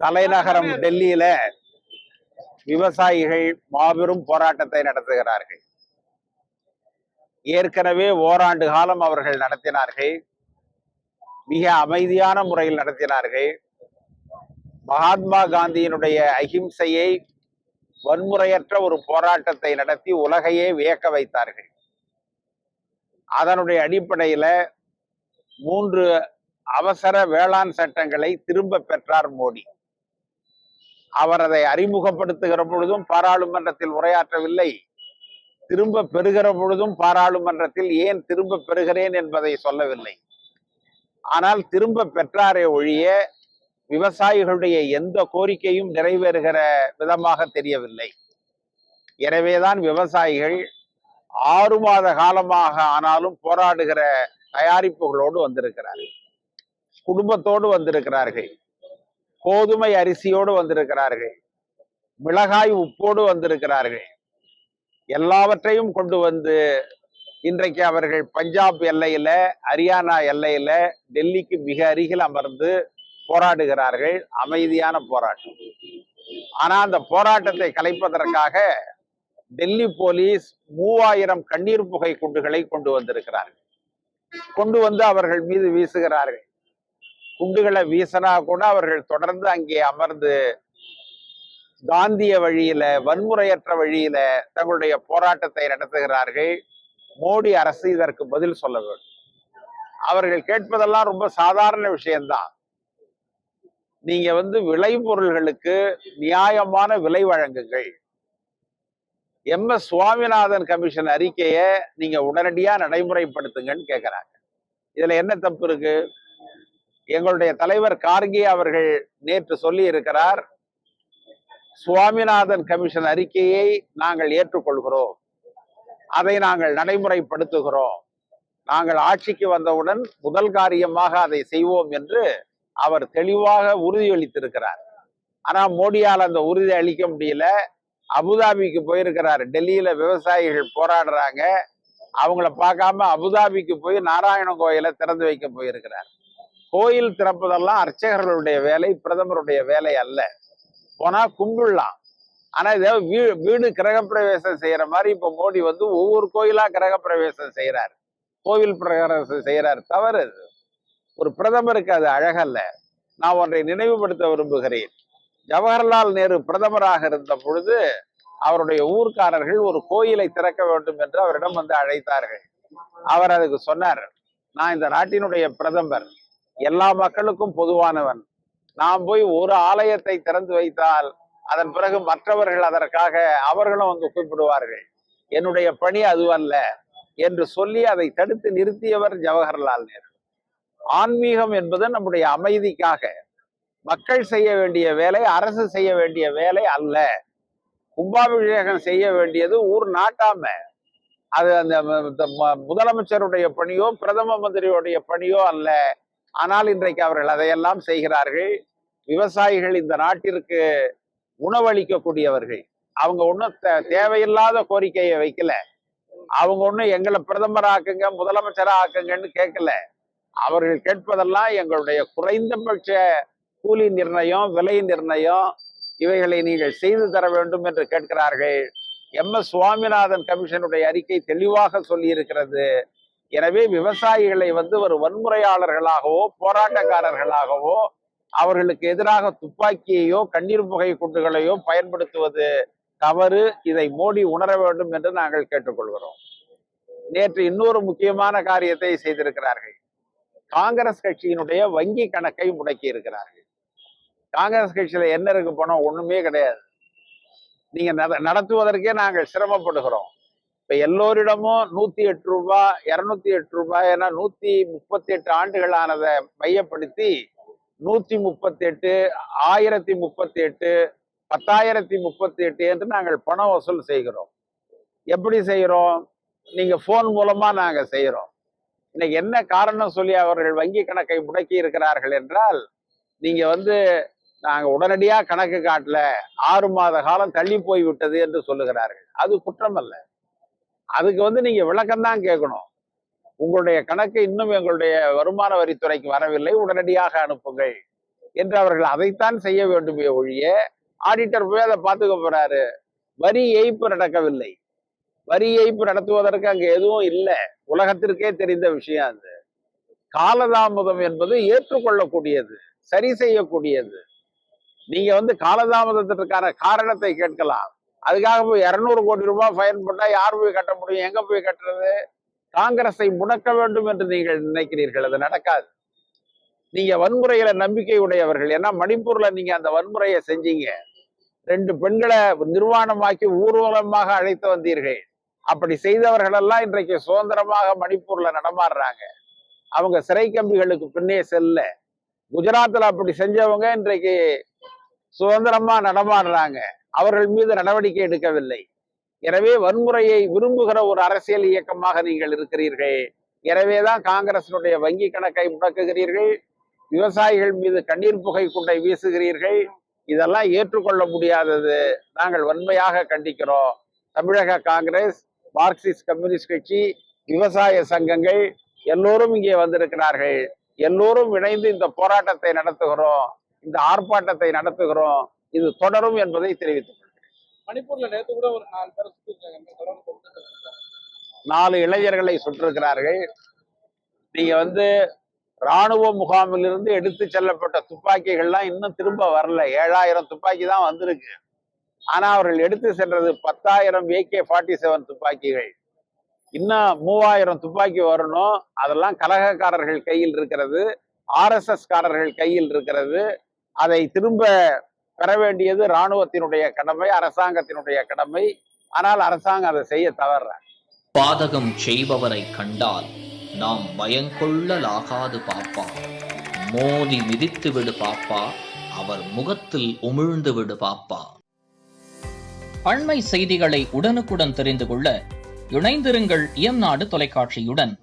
தலைநகரம் டெல்லியில விவசாயிகள் மாபெரும் போராட்டத்தை நடத்துகிறார்கள். ஏற்கனவே ஓராண்டு காலம் அவர்கள் நடத்தினார்கள். மிக அமைதியான முறையில் நடத்தினார்கள். மகாத்மா காந்தியினுடைய அகிம்சையை வன்முறையற்ற ஒரு போராட்டத்தை நடத்தி உலகையே வியக்க வைத்தார்கள். அதனுடைய அடிப்படையில 3 அவசர வேளாண் சட்டங்களை திரும்ப பெற்றார் மோடி. அவர் அதை அறிமுகப்படுத்துகிற பொழுதும் பாராளுமன்றத்தில் உரையாற்றவில்லை. திரும்ப பெறுகிற பொழுதும் பாராளுமன்றத்தில் ஏன் திரும்ப பெறுகிறேன் என்பதை சொல்லவில்லை. ஆனால் திரும்ப பெற்றாரே ஒழிய விவசாயிகளுடைய எந்த கோரிக்கையும் நிறைவேறுகிற விதமாக தெரியவில்லை. எனவேதான் விவசாயிகள் 6 மாத காலமாக ஆனாலும் போராடுகிற தயாரிப்புகளோடு வந்திருக்கிறார்கள். குடும்பத்தோடு வந்திருக்கிறார்கள். கோதுமை அரிசியோடு வந்திருக்கிறார்கள். மிளகாய் உப்போடு வந்திருக்கிறார்கள். எல்லாவற்றையும் கொண்டு வந்து இன்றைக்கு அவர்கள் பஞ்சாப் எல்லையில, ஹரியானா எல்லையில, டெல்லிக்கு மிக அருகில் அமர்ந்து போராடுகிறார்கள். அமைதியான போராட்டம். ஆனா அந்த போராட்டத்தை கலைப்பதற்காக டெல்லி போலீஸ் 3000 கண்ணீர் புகை குண்டுகளை கொண்டு வந்திருக்கிறார்கள். கொண்டு வந்து அவர்கள் மீது வீசுகிறார்கள். குண்டுகளை வீசினா கூட அவர்கள் தொடர்ந்து அங்கே அமர்ந்து காந்திய வழியில, வன்முறையற்ற வழியில தங்களுடைய போராட்டத்தை நடத்துகிறார்கள். மோடி அரசு இதற்கு பதில் சொல்ல வேண்டும். அவர்கள் கேட்பதெல்லாம் ரொம்ப சாதாரண விஷயம்தான். நீங்க விளைபொருள்களுக்கு நியாயமான விலை வழங்குங்கள். MS சுவாமிநாதன் கமிஷன் அறிக்கையை நீங்க உடனடியா நடைமுறைப்படுத்துங்கன்னு கேட்கிறாங்க. இதுல என்ன தப்பு இருக்கு? எங்களுடைய தலைவர் கார்கே அவர்கள் நேற்று சொல்லி இருக்கிறார், சுவாமிநாதன் கமிஷன் அறிக்கையை நாங்கள் ஏற்றுக்கொள்கிறோம், அதை நாங்கள் நடைமுறைப்படுத்துகிறோம், நாங்கள் ஆட்சிக்கு வந்தவுடன் முதல் காரியமாக அதை செய்வோம் என்று அவர் தெளிவாக உறுதியளித்திருக்கிறார். ஆனா மோடியால் அந்த உறுதி அளிக்க முடியல. அபுதாபிக்கு போயிருக்கிறார். டெல்லியில விவசாயிகள் போராடுறாங்க, அவங்கள பார்க்காம அபுதாபிக்கு போய் நாராயண கோயிலை திறந்து வைக்க போயிருக்கிறார். கோயில் திறப்பதெல்லாம் அர்ச்சகர்களுடைய வேலை, பிரதமருடைய வேலை அல்ல. போனா கும்பிடலாம். ஆனா இதை வீடு கிரகப்பிரவேசம் செய்யற மாதிரி இப்ப மோடி ஒவ்வொரு கோயிலா கிரகப்பிரவேசம் செய்யறார், கோவில் பிரவேசம் செய்யறார். தவறு. ஒரு பிரதமருக்கு அது அழகல்ல. நான் ஒன்றை நினைவுபடுத்த விரும்புகிறேன். ஜவஹர்லால் நேரு பிரதமராக இருந்த பொழுது அவருடைய ஊர்க்காரர்கள் ஒரு கோயிலை திறக்க வேண்டும் என்று அவரிடம் அழைத்தார்கள். அவர் அதுக்கு சொன்னார், நான் இந்த நாட்டினுடைய பிரதமர், எல்லா மக்களுக்கும் பொதுவானவன். நான் போய் ஒரு ஆலயத்தை திறந்து வைத்தால் அதன் பிறகு மற்றவர்கள் அதற்காக அவர்களும் கூப்பிடுவார்கள். என்னுடைய பணி அதுவல்ல என்று சொல்லி அதை தடுத்து நிறுத்தியவர் ஜவஹர்லால் நேரு. ஆன்மீகம் என்பது நம்முடைய அமைதிக்காக. மக்கள் செய்ய வேண்டிய வேலை அரசு செய்ய வேண்டிய வேலை அல்ல. கும்பாபிஷேகம் செய்ய வேண்டியது ஊர் நாட்டாம. அது அந்த முதலமைச்சருடைய பணியோ பிரதம மந்திரியுடைய பணியோ அல்ல. ஆனால் இன்றைக்கு அவர்கள் அதையெல்லாம் செய்கிறார்கள். விவசாயிகள் இந்த நாட்டிற்கு உணவளிக்கக்கூடியவர்கள். அவங்க ஒன்றும் தேவையில்லாத கோரிக்கையை வைக்கல. அவங்க ஒன்றும் எங்களை பிரதமர் ஆக்குங்க, முதலமைச்சரா ஆக்குங்கன்னு கேட்கல. அவர்கள் கேட்பதெல்லாம் எங்களுடைய குறைந்தபட்ச கூலி நிர்ணயம், விலை நிர்ணயம், இவைகளை நீங்கள் செய்து தர வேண்டும் என்று கேட்கிறார்கள். MS சுவாமிநாதன் கமிஷனுடைய அறிக்கை தெளிவாக சொல்லி இருக்கிறது. எனவே விவசாயிகளை ஒரு வன்முறையாளர்களாகவோ போராட்டக்காரர்களாகவோ அவர்களுக்கு எதிராக துப்பாக்கியையோ கண்ணீர் புகை குண்டுகளையோ பயன்படுத்துவது தவறு. இதை மோடி உணர வேண்டும் என்று நாங்கள் கேட்டுக்கொள்கிறோம். நேற்று இன்னொரு முக்கியமான காரியத்தை செய்திருக்கிறார்கள். காங்கிரஸ் கட்சியினுடைய வங்கி கணக்கை முடக்கி இருக்கிறார்கள். காங்கிரஸ் கட்சியில என்ன இருக்கு? பணம் ஒண்ணுமே கிடையாது. நீங்க நடத்துவதற்கே நாங்கள் சிரமப்படுகிறோம். இப்ப எல்லோரிடமும் 108 ரூபாய், 208 ரூபாய் என 138 ஆண்டுகளானதை மையப்படுத்தி 138, 1038, 10,038 என்று நாங்கள் பண வசூல் செய்கிறோம். எப்படி செய்கிறோம்? நீங்க போன் மூலமா நாங்க செய்யறோம். இன்னைக்கு என்ன காரணம் சொல்லி அவர்கள் வங்கி கணக்கை முடக்கி இருக்கிறார்கள் என்றால், நீங்க நாங்க உடனடியா கணக்கு காட்டல, 6 மாத காலம் தள்ளி போய் விட்டது என்று சொல்லுகிறார்கள். அது குற்றம் அல்ல. அதுக்கு நீங்க விளக்கம்தான் கேட்கணும். உங்களுடைய கணக்கு இன்னும் எங்களுடைய வருமான வரித்துறைக்கு வரவில்லை, உடனடியாக அனுப்புங்கள். என்று அவர்கள் அதைத்தான் செய்ய வேண்டுமே ஒழிய ஆடிட்டர் போய் அதை பார்த்துக்க போறாரு. வரி ஏய்ப்பு நடக்கவில்லை. வரி ஏய்ப்பு நடத்துவதற்கு அங்க எதுவும் இல்லை. உலகத்திற்கே தெரிந்த விஷயம் அது. காலதாமதம் என்பது ஏற்றுக்கொள்ளக்கூடியது, சரி செய்யக்கூடியது. நீங்க காலதாமதத்திற்கான காரணத்தை கேட்கலாம். அதுக்காக போய் 200 கோடி ரூபாய் ஃபைன் போட்டா யார் போய் கட்ட முடியும்? எங்க போய் கட்டுறது? காங்கிரஸை முடக்க வேண்டும் என்று நீங்கள் நினைக்கிறீர்கள், அது நடக்காது. நீங்க வன்முறையில நம்பிக்கை உடையவர்கள். ஏன்னா மணிப்பூர்ல நீங்க அந்த வன்முறையை செஞ்சீங்க. 2 பெண்களை நிர்வாணமாக்கி ஊர்வலமாக அழைத்து வந்தீர்கள். அப்படி செய்தவர்கள் எல்லாம் இன்றைக்கு சுதந்திரமாக மணிப்பூர்ல நடமாடுறாங்க. அவங்க சிறை கம்பிகளுக்கு பின்னே செல்ல. குஜராத்ல அப்படி செஞ்சவங்க இன்றைக்கு சுதந்திரமா நடமாடுறாங்க. அவர்கள் மீது நடவடிக்கை எடுக்கவில்லை. எனவே வன்முறையை விரும்புகிற ஒரு அரசியல் இயக்கமாக நீங்கள் இருக்கிறீர்கள். எனவேதான் காங்கிரசினுடைய வங்கி கணக்கை முடக்குகிறீர்கள். விவசாயிகள் மீது கண்ணீர் புகை குண்டை வீசுகிறீர்கள். இதெல்லாம் ஏற்றுக்கொள்ள முடியாதது. நாங்கள் வன்மையாக கண்டிக்கிறோம். தமிழக காங்கிரஸ், மார்க்சிஸ்ட் கம்யூனிஸ்ட் கட்சி, விவசாய சங்கங்கள் எல்லோரும் இங்கே வந்திருக்கிறார்கள். எல்லோரும் இணைந்து இந்த போராட்டத்தை நடத்துகிறோம், இந்த ஆர்ப்பாட்டத்தை நடத்துகிறோம். இது தொடரும் என்பதை தெரிவித்துக் கொள்கிறேன். மணிப்பூர்ல நேற்று கூட ஒரு 4 பேர் சுட்டிருக்காங்க. 4 இளைஞர்களை சுட்டிருக்கிறார்கள். நீங்க ராணுவ முகாமிலிருந்து எடுத்து செல்லப்பட்ட துப்பாக்கிகள்லாம் இன்னும் திரும்ப வரல. 7000 துப்பாக்கி தான் வந்திருக்கு. ஆனா அவர்கள் எடுத்து சென்றது 10,000 AK-47 துப்பாக்கிகள். இன்னும் 3000 துப்பாக்கி வரணும். அதெல்லாம் கலகக்காரர்கள் கையில் இருக்கிறது, RSS காரர்கள் கையில் இருக்கிறது. அதை திரும்ப பெற வேண்டியது ராணுவத்தினுடைய கடமை, அரசாங்கத்தினுடைய கடமை. ஆனால் அரசாங்கம் அதை செய்ய தவறுறாங்க. பாதகம் செய்பவரை கண்டால் நாம் பயங்கொள்ளலாகாது பாப்பா. மோதி மிதித்து விடு பாப்பா, அவர் முகத்தில் உமிழ்ந்து விடு பாப்பா. அண்மை செய்திகளை உடனுக்குடன் தெரிந்து கொள்ள இணைந்திருங்கள் இயம்நாடு தொலைக்காட்சியுடன்.